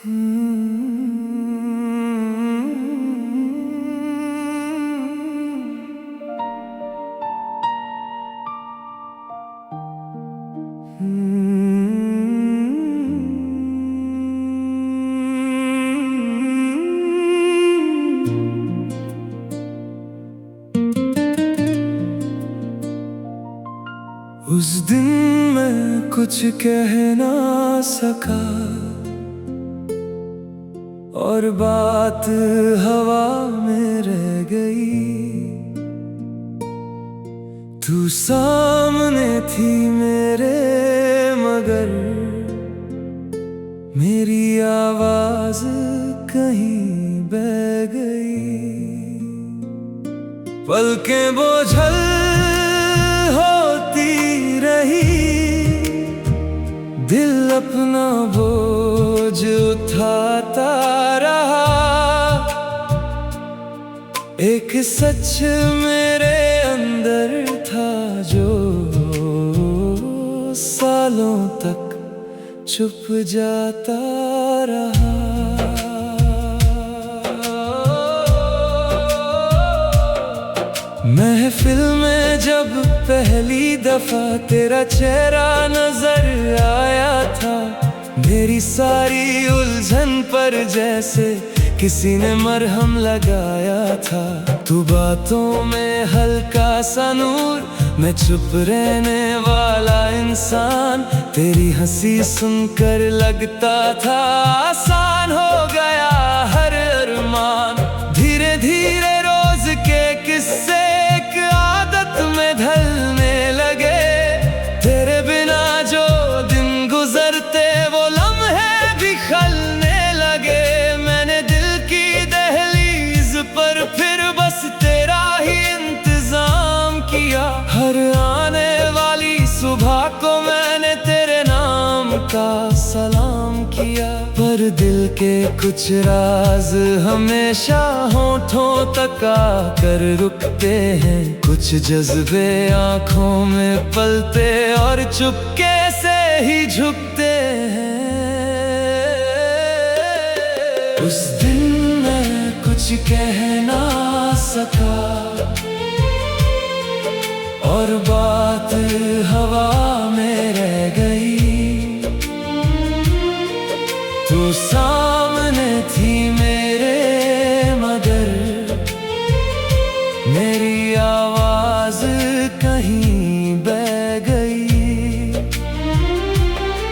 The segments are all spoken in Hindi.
उस दिन मैं कुछ कह ना सका और बात हवा में रह गई। तू सामने थी मेरे मगर मेरी आवाज कहीं बह गई। पलकें बोझल होती रही, दिल अपना बोझ उठाता रहा। एक सच मेरे अंदर था जो सालों तक छुप जाता रहा। महफिल में जब पहली दफा तेरा चेहरा नजर आया था, मेरी सारी उलझन पर जैसे किसी ने मरहम लगाया था। तू बातों में हल्का सा नूर, मैं चुप रहने वाला इंसान। तेरी हंसी सुनकर लगता था आसान हो गया हर अरमान। धीरे धीरे रोज के किस्से एक आदत में ढलने लगे। तेरे बिना जो दिन गुजरते वो लम्हे भी खलने लगे। मैंने दिल की दहलीज पर फिर बस तेरा ही इंतजाम किया। हर आने वाली सुबह को मैंने तेरे नाम का सलाम किया। पर दिल के कुछ राज हमेशा होठों तक आकर रुकते हैं। कुछ जज्बे आंखों में पलते और चुपके से ही झुकते हैं। उस दिन मैं कुछ कह ना सका और बात हवा में रह गई। तू सामने थी मेरे मगर मेरी आवाज कहीं बह गई।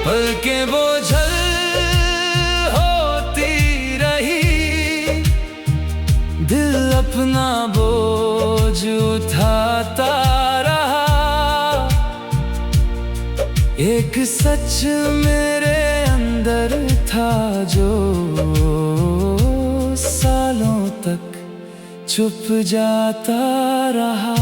पलकें बोझल होती रही, दिल अपना बोझ उठाता रहा। एक सच मेरे अंदर था जो सालों तक छुप जाता रहा।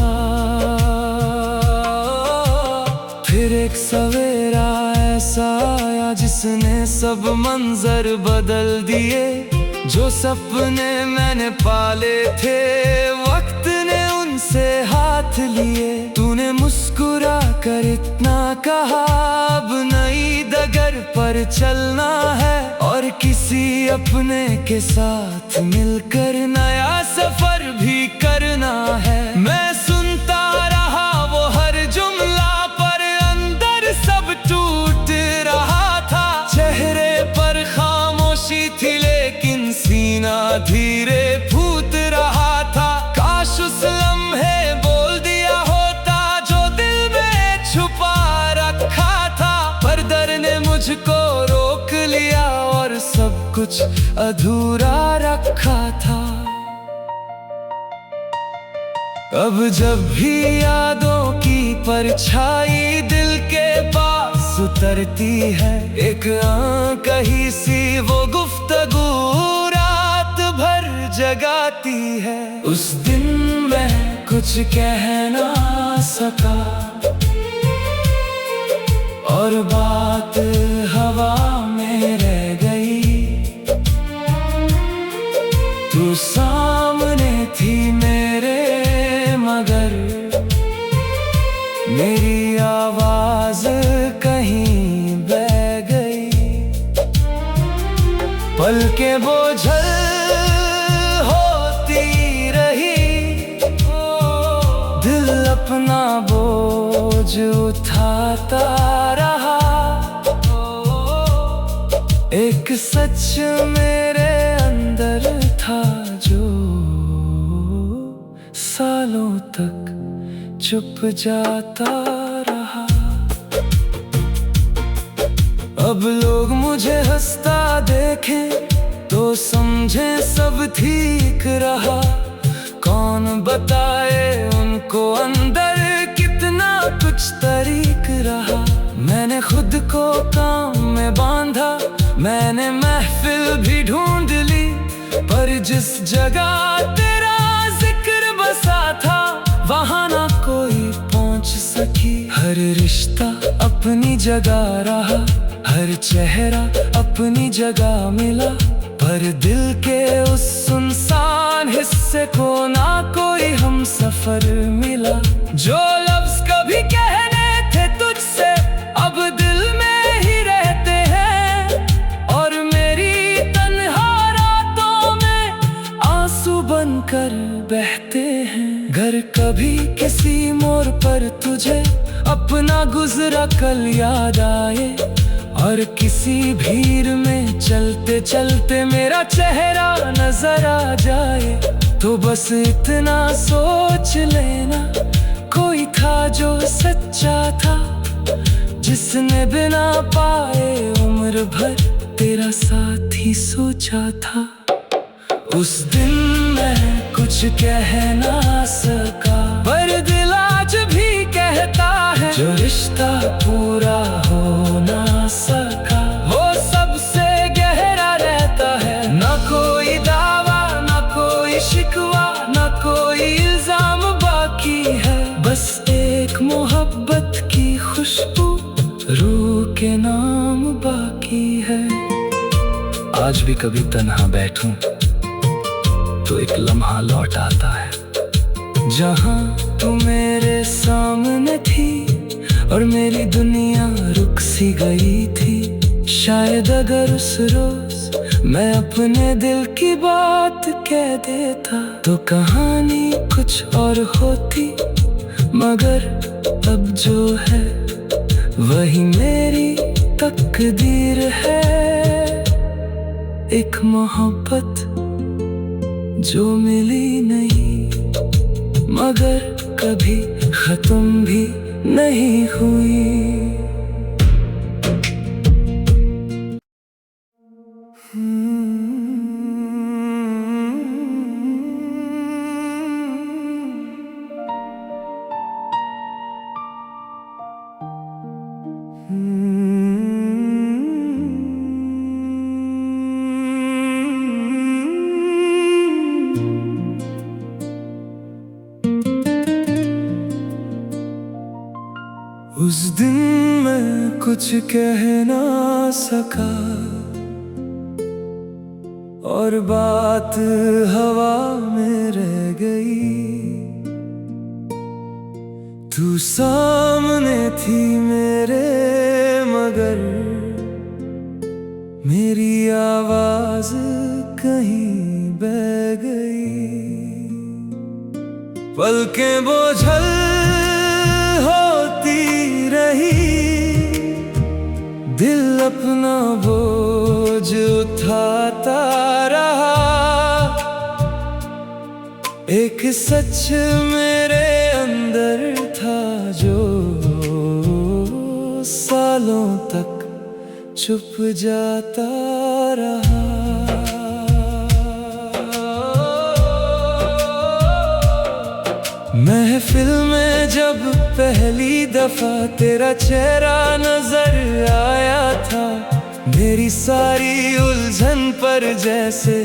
फिर एक सवेरा ऐसा आया जिसने सब मंजर बदल दिए। जो सपने मैंने पाले थे वक्त ने उनसे हाथ लिए। तूने मुस्कुरा कर इतना कहा अब नई डगर पर चलना है और किसी अपने के साथ मिलकर नया सफर भी करना है। मैं सुनता रहा वो हर जुमला पर अंदर सब टूट रहा था। चेहरे पर खामोशी थी लेकिन सीना धीरे फूट रहा था। काश उस लम्हे बोल दिया होता जो दिल में छुपा रखा था। पर डर ने मुझको रोक लिया और सब कुछ अधूरा रखा था। अब जब भी यादों की परछाई दिल के पास उतरती है, एक कहीं सी वो गुफ्तगू रात भर जगाती है। उस दिन मैं कुछ कह ना सका और बात हवा में रह गई। तू सामने थी मेरे मगर मेरी आवाज कहीं बह गई। पलकें बोझल होती रही, दिल अपना बोझ उठाता रहा। एक सच मेरे अंदर था जो सालों तक चुप जाता रहा। अब लोग मुझे हंसता देखें तो समझे सब ठीक रहा। कौन बताए उनको अंदर कितना कुछ तरीक रहा। मैंने खुद को काम में बांधा, मैंने महफिल भी ढूंढ ली, पर जिस जगह तेरा जिक्र बसा था वहां ना कोई पहुंच सकी। हर रिश्ता अपनी जगह रहा, हर चेहरा अपनी जगह मिला, पर दिल के उस सुनसान हिस्से को ना कोई हम सफर मिला। जो लफ्ज कभी कहने थे तुझसे अब दिल में ही रहते हैं, और मेरी तन्हा रातों में आंसू बनकर बहते हैं। घर कभी किसी मोड़ पर तुझे अपना गुजरा कल याद आए, और किसी भीड़ में चलते चलते मेरा चेहरा नजर आ जाए, तो बस इतना सोच लेना कोई था जो सच्चा था, जिसने बिना पाए उम्र भर तेरा साथ ही सोचा था। उस दिन मैं कुछ कह ना सका, पर दिल आज भी कहता है जो रिश्ता पूरा हो ना सका वो सबसे गहरा रहता है। ना कोई दावा, ना कोई शिकवा, ना कोई इल्जाम बाकी है, बस एक मोहब्बत की खुशबू रूह के नाम बाकी है। आज भी कभी तन्हा बैठूं तो एक लम्हा लौट आता है, जहां तू मेरे सामने थी और मेरी दुनिया रुक सी गई थी। शायद अगर उस रोज मैं अपने दिल की बात कह देता तो कहानी कुछ और होती, मगर अब जो है वही मेरी तकदीर है। एक मोहब्बत जो मिली नहीं, मगर कभी खत्म भी नहीं हुई। उस दिन मैं कुछ कह ना सका, और बात हवा में रह गई। तू सामने थी मेरे, मगर मेरी आवाज कहीं बह गई। पलकें बोझल होती रही, दिल अपना बोझ उठाता रहा। एक सच मेरे अंदर था जो सालों तक चुप जाता रहा। महफिल में जब पहली दफा तेरा चेहरा नजर आया था, मेरी सारी उलझन पर जैसे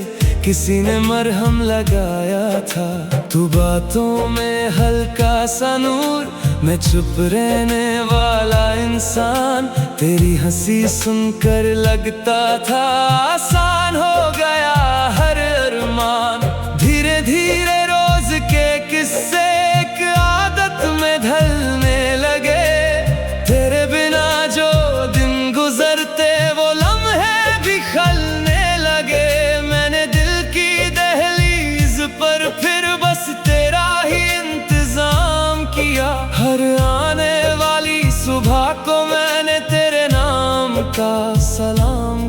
किसी ने मरहम लगाया था। तू बातों में हल्का सा नूर, मैं चुप रहने वाला इंसान। तेरी हंसी सुनकर लगता था आसान हो गया हर अरमान। धीरे धीरे रोज के किस्से एक आदत में ढलने लगे। तेरे बिना जो दिन गुजरते वो लम्हे भी खलने लगे।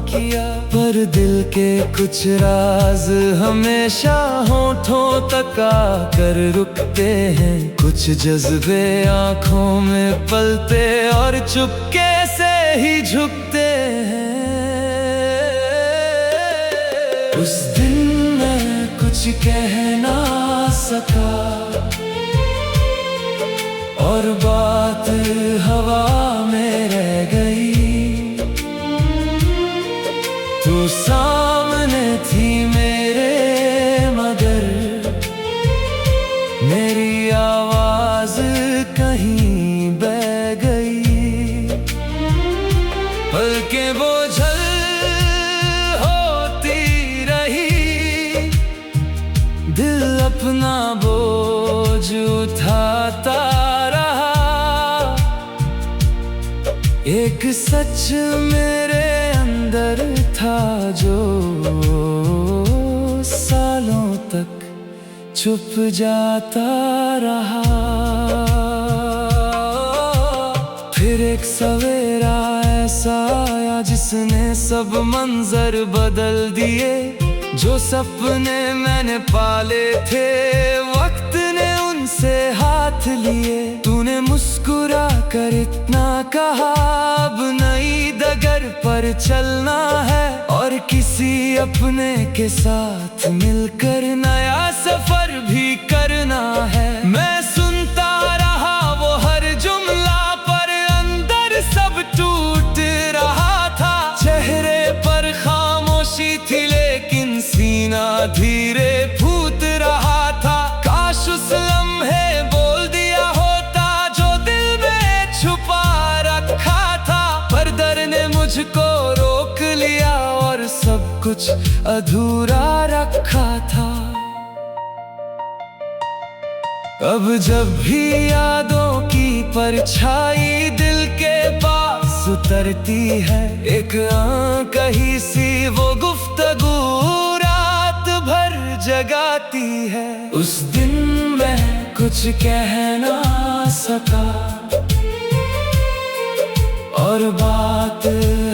किया, पर दिल के कुछ राज हमेशा होठों तक आकर रुकते हैं। कुछ जज्बे आंखों में पलते और चुपके से ही झुकते हैं। उस दिन मैं कुछ कह ना सका और बात हवा में रह गई। तू सामने थी मेरे मगर मेरी आवाज कहीं बह गई। पलकें बोझल होती रही, दिल अपना बोझ उठाता रहा। एक सच मेरे अंदर था जो सालों तक छुप जाता रहा। फिर एक सवेरा ऐसा आया जिसने सब मंजर बदल दिए। जो सपने मैंने पाले थे वक्त ने उनसे हाथ लिए। तूने मुस्कुरा कर इतना कहा, अब नई डगर पर चलना है और किसी अपने के साथ मिलकर नया सफर भी करना है। मैं सुनता रहा वो हर जुमला, पर अंदर सब टूट रहा था। चेहरे पर खामोशी थी लेकिन सीना धीरे फूट रहा था। काश उस लम्हे बोल दिया होता जो दिल में छुपा रखा था, पर डर ने मुझको रोक लिया और सब कुछ अधूरा रखा था। अब जब भी यादों की परछाई दिल के पास उतरती है, एक कहीं सी वो गुफ्तगू रात भर जगाती है। उस दिन मैं कुछ कह ना सका और बात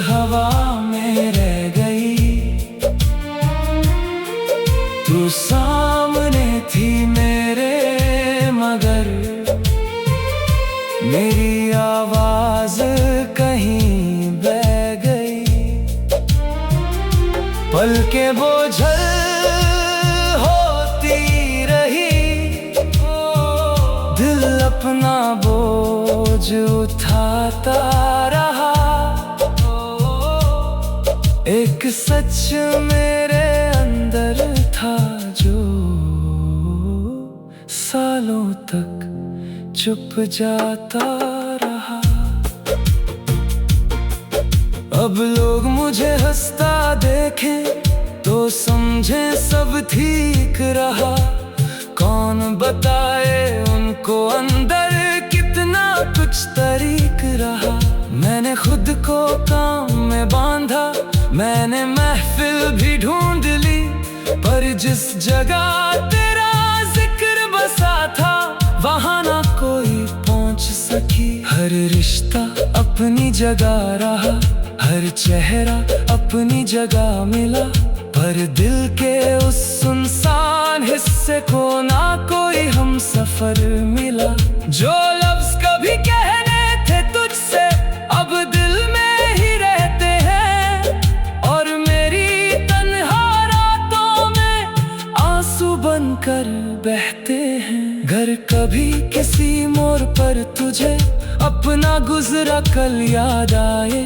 हवा में रह गई। तू सामने थी मेरे मगर मेरी आवाज कहीं बह गई। पलकें बोझल होती रही, दिल अपना बोझ उठाता रहा। एक सच मेरे अंदर था जो सालों तक चुप जाता रहा। अब लोग मुझे हंसता देखें तो समझे सब ठीक रहा। कौन बताए उनको अंदर कितना कुछ तरीक रहा। मैंने खुद को काम में बांधा, मैंने महफिल भी ढूंढ ली, पर जिस जगह तेरा जिक्र बसा था वहां ना कोई पहुंच सकी। हर रिश्ता अपनी जगह रहा, हर चेहरा अपनी जगह मिला, पर दिल के उस सुनसान हिस्से को ना कोई हम सफर मिला। जो लफ्ज कभी कहने थे तुझसे अब दिल में ही रहते हैं, और मेरी तन्हा रातों में आंसू बनकर बहते हैं। घर कभी किसी मोड़ पर तुझे अपना गुजरा कल याद आए,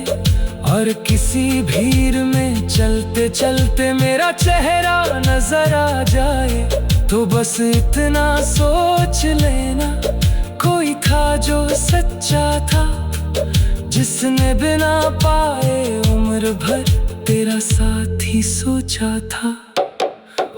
और किसी भीड़ में चलते चलते मेरा चेहरा नजर आ जाए, तो बस इतना सोच लेना कोई था जो सच्चा था, जिसने बिना पाए उम्र भर तेरा साथ ही सोचा था।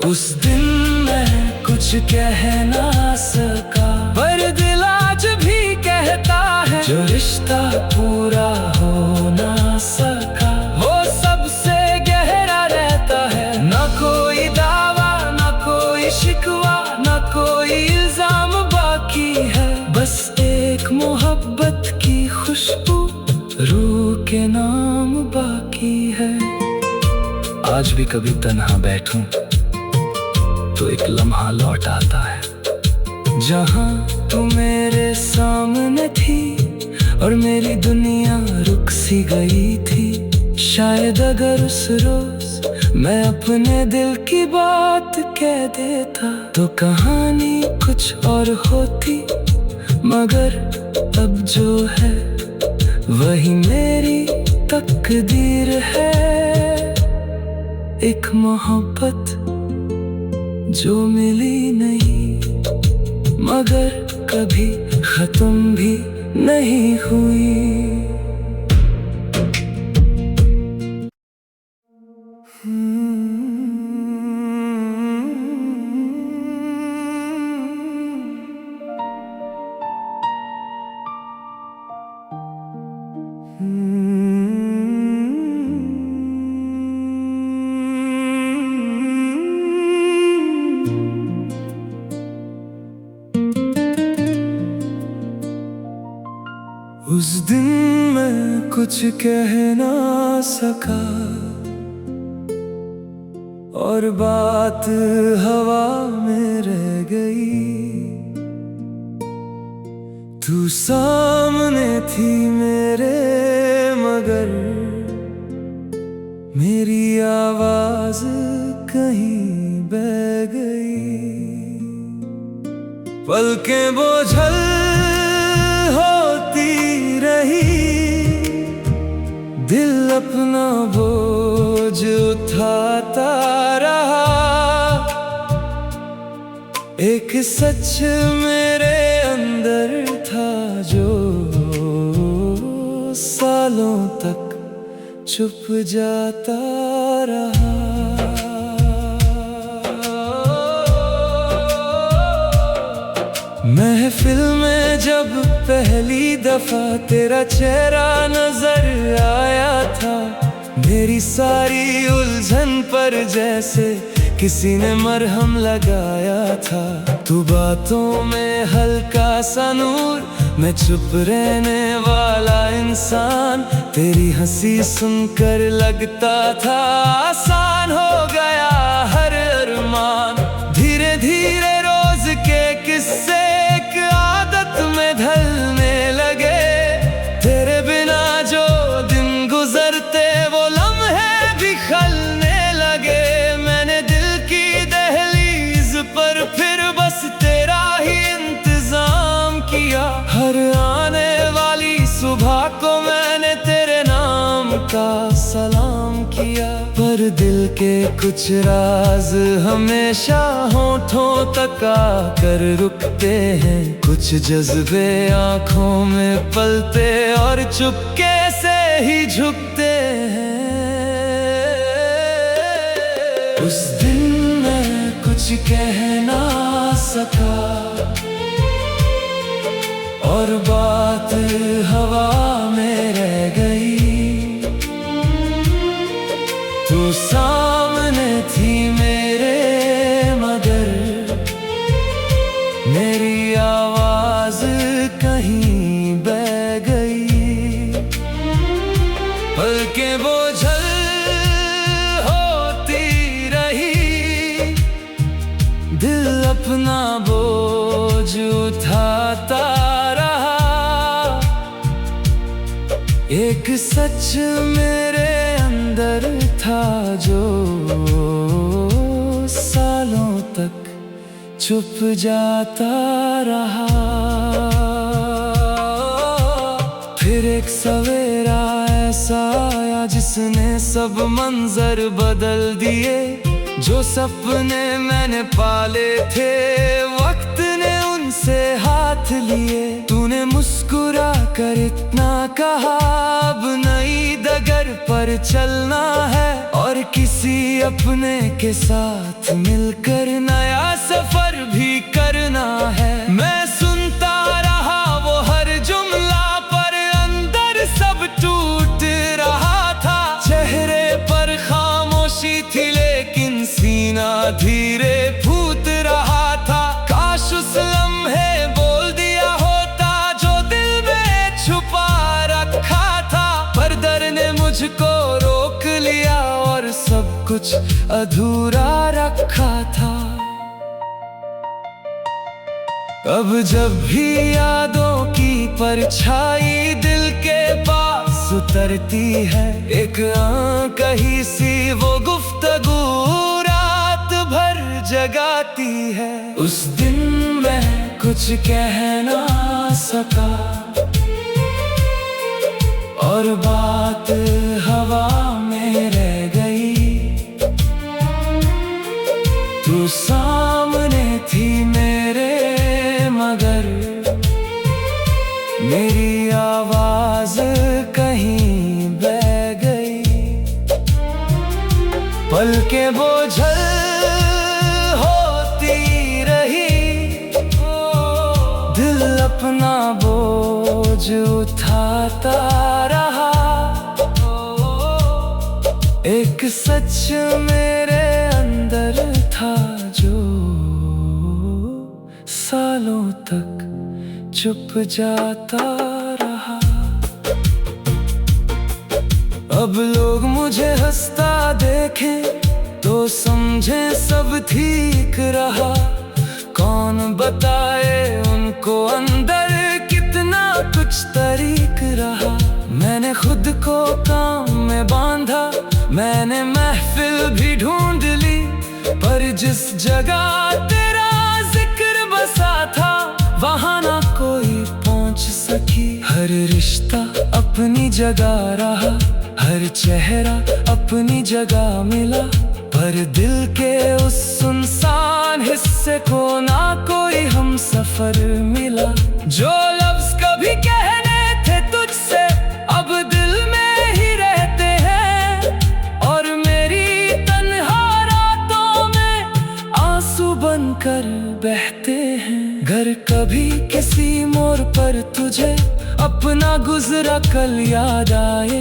उस दिन मैं कुछ कह ना सका, पर दिल आज भी कहता है जो रिश्ता पूरा हो ना सका वो सबसे गहरा रहता है। ना कोई दावा, ना कोई शिकवा, ना कोई इल्जाम बाकी है, बस एक मोहब्बत की खुशबू रूह के नाम बाकी है। आज भी कभी तन्हा बैठूं तो एक लम्हा लौट आता है, जहां तू मेरे सामने थी और मेरी दुनिया रुक सी गई थी। शायद अगर उस रोज मैं अपने दिल की बात कह देता तो कहानी कुछ और होती, मगर अब जो है वही मेरी तकदीर है। एक मोहब्बत जो मिली नहीं मगर कभी खत्म भी नहीं हुई। उस दिन मैं कुछ कह ना सका और बात हवा में रह गई। तू सामने थी मेरे मगर मेरी आवाज कहीं बह गई। पलकें बोझल होती रही, दिल अपना बोझ उठाता रहा। एक सच मेरे अंदर था जो सालों तक छुप जाता रहा। महफिल में जब पहली दफा तेरा चेहरा नजर आया था, मेरी सारी उलझन पर जैसे किसी ने मरहम लगाया था। तू बातों में हल्का सा नूर, मैं चुप रहने वाला इंसान। तेरी हंसी सुनकर लगता था आसान हो गया हर अरमान। धीरे धीरे रोज के किस्से एक आदत में ढलने लगे। तेरे बिना जो दिन गुजरते वो लम्हे भी खलने लगे। मैंने दिल की दहलीज पर फिर बस तेरा ही इंतजाम किया। हर आने वाली सुबह को मैंने तेरे नाम का सलाम किया। पर दिल के कुछ राज हमेशा होठों तक आकर रुकते हैं। कुछ जज्बे आंखों में पलते और चुपके से ही झुकते हैं। उस दिन मैं कुछ कह ना सका और बात हवा में रह गई। तू सामने थी मेरे मगर मेरी आवाज कहीं बह गई। पलकें बोझल होती रही, दिल अपना बोझ उठाता रहा। एक सच मेरे अंदर था जो सालों तक छुप जाता रहा। फिर एक सवेरा ऐसा आया जिसने सब मंजर बदल दिए। जो सपने मैंने पाले थे वक्त ने उनसे हाथ लिए। तूने मुस्कुरा कर इतना कहा अब नई डगर पर चलना है और किसी अपने के साथ मिलकर नया सफर भी करना है। मैं सुनता रहा वो हर जुमला पर अंदर सब टूट रहा था। चेहरे पर खामोशी थी लेकिन सीना धीरे फूट रहा था। काश उस लम्हे बोल दिया होता जो दिल में छुपा रखा था। पर डर ने मुझको रोक लिया और सब कुछ अधूरा रखा था। अब जब भी यादों की परछाई दिल के पास उतरती है, एक कहीं सी वो गुफ्तगू रात भर जगाती है। उस दिन मैं कुछ कह ना सका और बात हवा में रह गई। तू सामने थी मेरे मगर मेरी आवाज कहीं बह गई। पलकें बोझल होती रही, दिल अपना बोझ उठाता रहा। एक सच मेरे अंदर था जो सालों तक चुप जाता रहा। अब लोग मुझे हंसता देखें तो समझे सब ठीक रहा। कौन बताए उनको अंदर कितना कुछ तरीक रहा। मैंने खुद को काम में बांधा, मैंने महफिल भी ढूंढ ली, पर जिस जगह तेरा जिक्र बसा था वहां ना कोई पहुंच सकी। हर रिश्ता अपनी जगह रहा, हर चेहरा अपनी जगह मिला, पर दिल के उस सुनसान हिस्से को ना कोई हम सफर मिला। जो लफ्ज कभी कहने थे तुझसे अब दिल में ही रहते हैं, और मेरी तन्हा रातों में आंसू बनकर बहते हैं। घर कभी किसी मोड़ पर तुझे अपना गुजरा कल याद आए,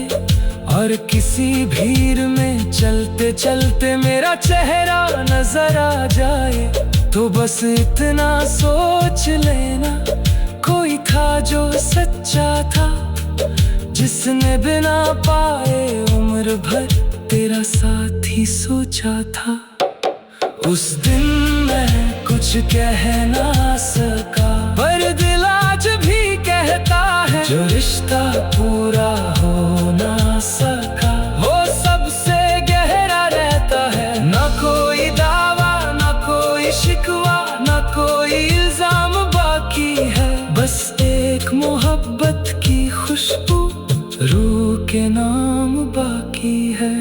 और किसी भीड़ में चलते चलते मेरा चेहरा नजर आ जाए, तो बस इतना सोच लेना कोई था जो सच्चा था, जिसने बिना पाए उम्र भर तेरा साथ ही सोचा था। उस दिन मैं कुछ कह ना सका, पर दिल आज भी कहता है जो रिश्ता पूरा हो ना सका वो सबसे गहरा रहता है। ना कोई दावा, ना कोई शिकवा, ना कोई इल्जाम बाकी है, बस एक मोहब्बत की खुशबू रूह के नाम बाकी है।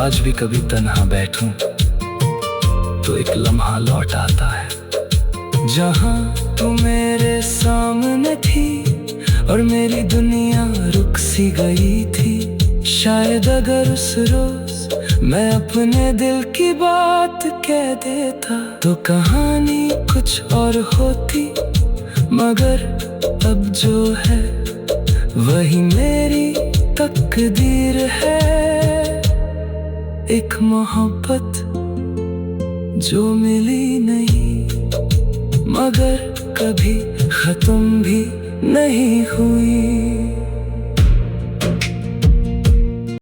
आज भी कभी तन्हा बैठूं तो एक लम्हा लौट आता है, जहां तू मेरे सामने थी और मेरी दुनिया रुक सी गई थी। शायद अगर उस रोज मैं अपने दिल की बात कह देता तो कहानी कुछ और होती, मगर अब जो है वही मेरी तकदीर है। एक मोहब्बत जो मिली नहीं मगर कभी खत्म भी नहीं हुई।